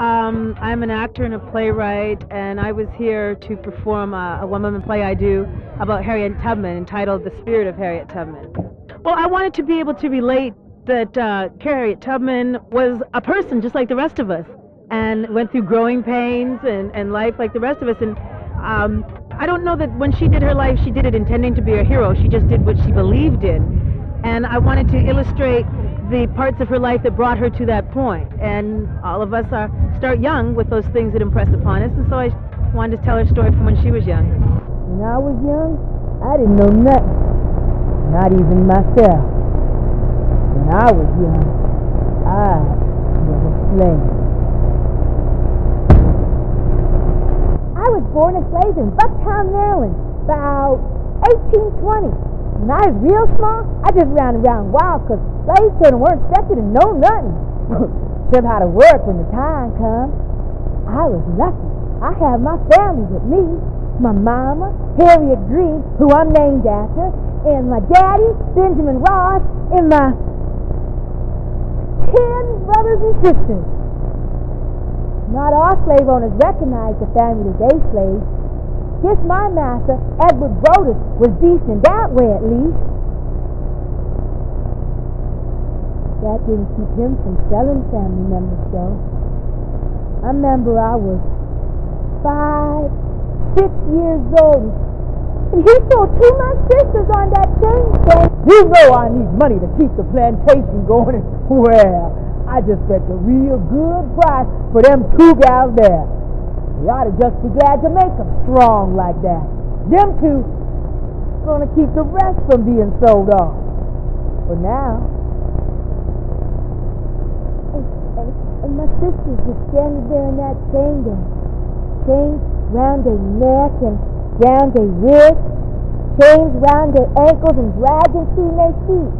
I'm an actor and a playwright, and I was here to perform a one-woman play I do about Harriet Tubman entitled The Spirit of Harriet Tubman. Well, I wanted to be able to relate that Harriet Tubman was a person just like the rest of us and went through growing pains and life like the rest of us. And I don't know that when she did her life, she did it intending to be a hero. She just did what she believed in. And I wanted to illustrate the parts of her life that brought her to that point. And all of us start young with those things that impress upon us. And so I wanted to tell her story from when she was young. When I was young, I didn't know nothing, not even myself. When I was young, I was a slave. I was born a slave in Bucktown, Maryland, about 1820. When I was real small, I just ran around wild because slave children weren't expected to know nothing, except how to work when the time comes. I was lucky. I have my family with me. My mama, Harriet Green, who I'm named after, and my daddy, Benjamin Ross, and my 10 brothers and sisters. Not all slave owners recognize the family they slaves. Just my master, Edward Brodus, was decent that way at least. That didn't keep him from selling family members, though. I remember I was 5, 6 years old, and he sold 2 of my sisters on that chain gang. You know I need money to keep the plantation going, and well, I just bet a real good price for them 2 gals there. You ought to just be glad to make them strong like that. Them 2 gonna keep the rest from being sold off. For now. And my sisters were standing there in that chain gang. Chains round their neck and round their wrists. Chains round their ankles and dragging through their feet.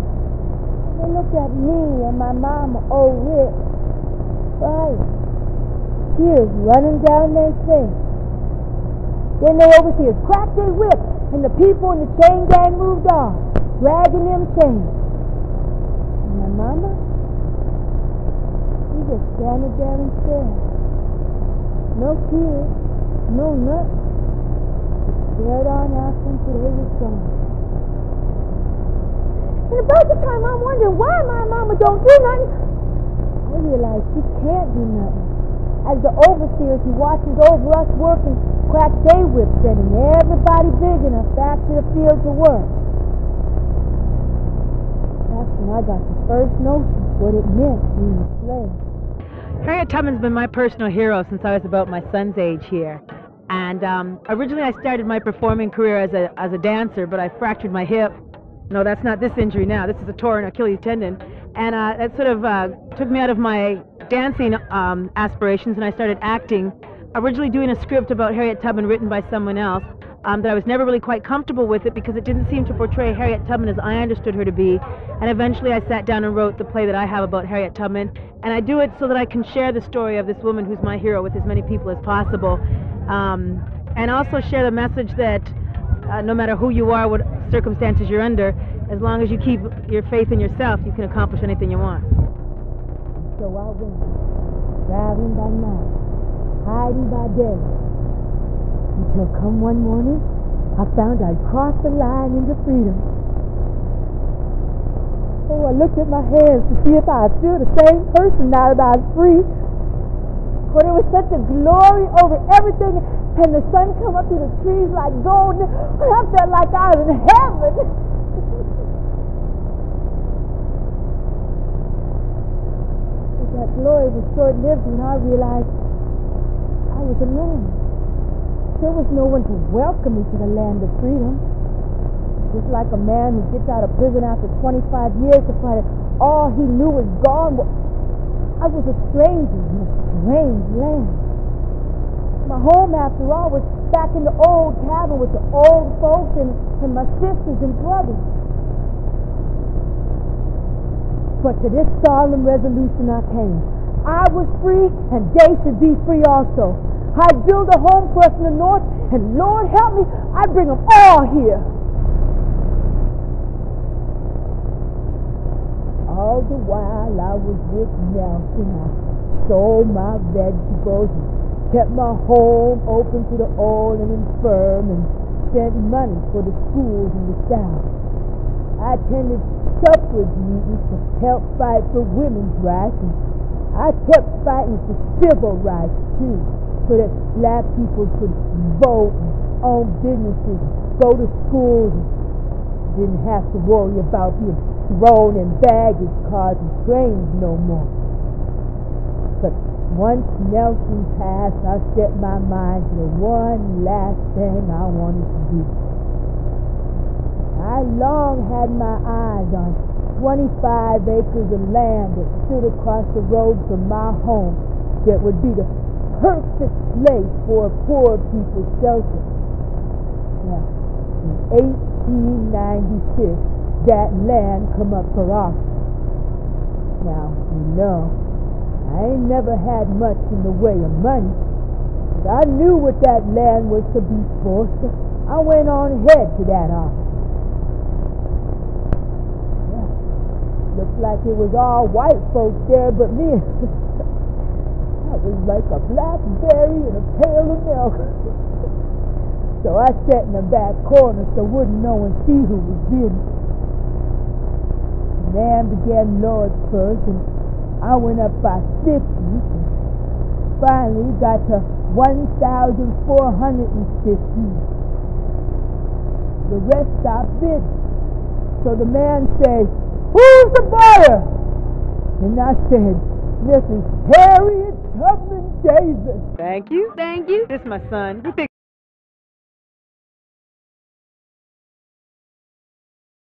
They looked at me and my mama, old Rick, crying. Tears running down their face. Then the overseers cracked their whip, and the people in the chain gang moved off, dragging them chains. And my mama, she just standing there and stared. No tears, no nothing. Just stared on after them till they was gone. And about the time I'm wondering why my mama don't do nothing, I realize she can't do nothing. As the overseers who watches over us working crack their whips, sending everybody big enough back to the field to work. That's when I got the first notion what it meant being a slave. Harriet Tubman's been my personal hero since I was about my son's age here. And originally I started my performing career as a dancer, but I fractured my hip. No, that's not this injury now. This is a torn Achilles tendon. And that sort of took me out of my dancing aspirations, and I started acting, originally doing a script about Harriet Tubman written by someone else, that I was never really quite comfortable with it because it didn't seem to portray Harriet Tubman as I understood her to be. And eventually I sat down and wrote the play that I have about Harriet Tubman, and I do it so that I can share the story of this woman who's my hero with as many people as possible, and also share the message that no matter who you are, what circumstances you're under, as long as you keep your faith in yourself, you can accomplish anything you want. So I went, traveling by night, hiding by day, until come one morning, I found I'd crossed the line into freedom. Oh, I looked at my hands to see if I was still the same person now that I was free. But there was such a glory over everything, and the sun come up through the trees like gold, and I felt like I was in heaven. That glory was short-lived when I realized I was alone. There was no one to welcome me to the land of freedom. Just like a man who gets out of prison after 25 years to find that all he knew was gone. I was a stranger in a strange land. My home, after all, was back in the old cabin with the old folks and my sisters and brothers. But to this solemn resolution I came. I was free, and they should be free also. I'd build a home for us in the north, and Lord help me, I'd bring them all here. All the while I was with Nelson, I sold my vegetables and kept my home open to the old and infirm and sent money for the schools in the South. I attended suffrage meetings to help fight for women's rights, and I kept fighting for civil rights too, so that black people could vote and own businesses, go to schools, and didn't have to worry about being thrown in baggage cars and trains no more. But once Nelson passed, I set my mind to the one last thing I wanted to do. I long had my eyes on 25 acres of land that stood across the road from my home that would be the perfect place for a poor people's shelter. Now, in 1896, that land come up for auction. Now, you know, I ain't never had much in the way of money, but I knew what that land was to be for, so I went on ahead to that auction. Yeah, looked like it was all white folks there but me. I was like a blackberry in a pail of milk. So I sat in the back corner so wouldn't no one see who was bidding. The man began low at first, and I went up by 50, and finally got to 1,450. The rest stopped bidding. So the man said, "Who's the buyer?" And I said, "Mrs. Harriet Tubman Davis." Thank you, thank you. This is my son.